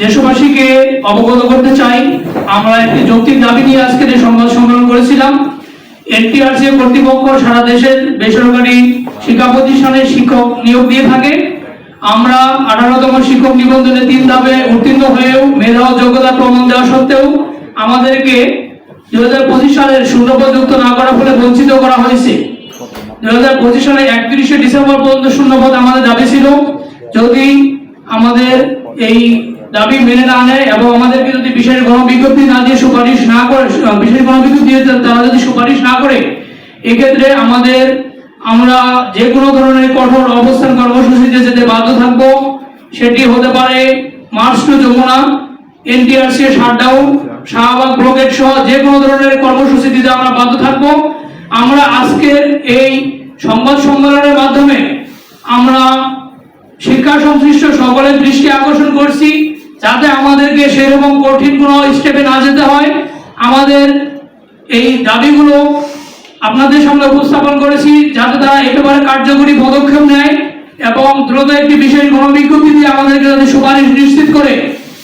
দেশবাসীকে অবগত করতে চাই, আমরা একটি যৌক্তিক দাবি নিয়ে আজকের এই সংবাদ সম্মেলন করেছিলাম। এনটিআরসি কর্তৃপক্ষ সারা দেশের বেসরকারি শিক্ষা প্রতিষ্ঠানে শিক্ষক নিয়োগ দিয়ে থাকে। আমরা 18তম শিক্ষক নিবন্ধনে 3 ধাপে উত্তীর্ণ হয়েও মেধা ও যোগ্যতা প্রমাণ দেওয়া সত্ত্বেও আমাদেরকে 2025 সালের শূন্যপদযুক্ত না করার ফলে বঞ্চিত করা হয়েছে। 2025 সালের 31শে ডিসেম্বর পর্যন্ত শূন্যপদ আমাদের দাবি ছিল। যদি আমাদের এই দাবি মেনে না নেয় এবং আমাদেরকে যদি বিশেষ গণবিজ্ঞপ্তি না দিয়ে সুপারিশ না করে, বিশেষ গণবিজ্ঞপ্তি দিয়ে তারা যদি সুপারিশ না করে, এক্ষেত্রে আমরা যে কোনো ধরনের কঠোর অবস্থান কর্মসূচিতে যেতে বাধ্য থাকবো। সেটি হতে পারে March to Jamuna, NTRC shutdown, Shahbag blockade সহ যে কোনো ধরনের কর্মসূচি দিতে আমরা বাধ্য থাকবো। আমরা আজকের এই সংবাদ সম্মেলনের মাধ্যমে আমরা শিক্ষা সংশ্লিষ্ট সকলের দৃষ্টি আকর্ষণ করছি, যাতে আমাদেরকে সেরকম কঠিন কোনো স্টেপে না যেতে হয়। আমাদের এই দাবিগুলো আপনাদের সামনে উপস্থাপন করেছি, যাতে তারা একেবারে কার্যকরী পদক্ষেপ নেয় এবং দ্রুত একটি বিশেষ গণবিজ্ঞপ্তি দিয়ে আমাদেরকে যাতে সুপারিশ নিশ্চিত করে।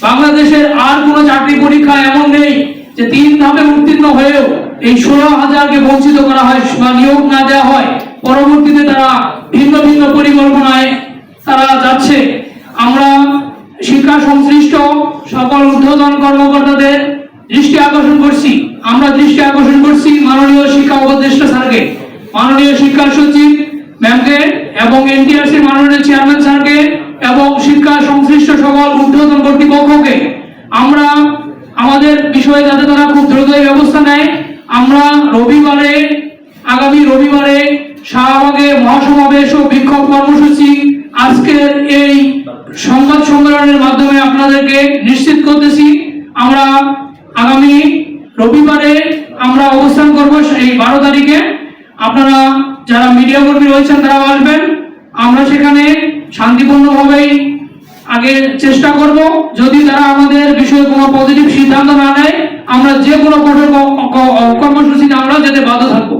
বাংলাদেশের আর কোনো চাকরি পরীক্ষা এমন নেই যে 3 ধাপে উত্তীর্ণ হয়েও এই 16,000কে বঞ্চিত করা হয় বা নিয়োগ না দেওয়া হয়। পরবর্তীতে তারা ভিন্ন ভিন্ন পরিকল্পনায় তারা যাচ্ছে। আমরা শিক্ষা সংশ্লিষ্ট সকল ঊর্ধ্বতন কর্মকর্তাদের দৃষ্টি আকর্ষণ করছি। মাননীয় শিক্ষা উপদেষ্টা স্যারকে, মাননীয় শিক্ষা সচিব ম্যামকে এবং এনটিআরসির মাননীয় চেয়ারম্যান স্যারকে এবং শিক্ষা সংশ্লিষ্ট সকল ঊর্ধ্বতন কর্তৃপক্ষকে আমরা আমাদের বিষয়ে যাতে তারা খুব দ্রুত ব্যবস্থা নেয়। আমরা আগামী রবিবারে শাহবাগে মহাসমাবেশ ও বিক্ষোভ কর্মসূচি আজকের এই সংবাদ সম্মেলনের মাধ্যমে আপনাদেরকে নিশ্চিত করতেছি। আমরা আগামী রবিবারে আমরা অবস্থান করব এই 12 তারিখে। আপনারা যারা মিডিয়া কর্মী রয়েছেন তারাও আসবেন। আমরা সেখানে শান্তিপূর্ণভাবেই আগে চেষ্টা করব। যদি তারা আমাদের বিষয়ে কোনো পজিটিভ সিদ্ধান্ত না নেয়, আমরা যে কোনো কঠোর কর্মসূচিতে আমরা যেতে বাধ্য থাকবো।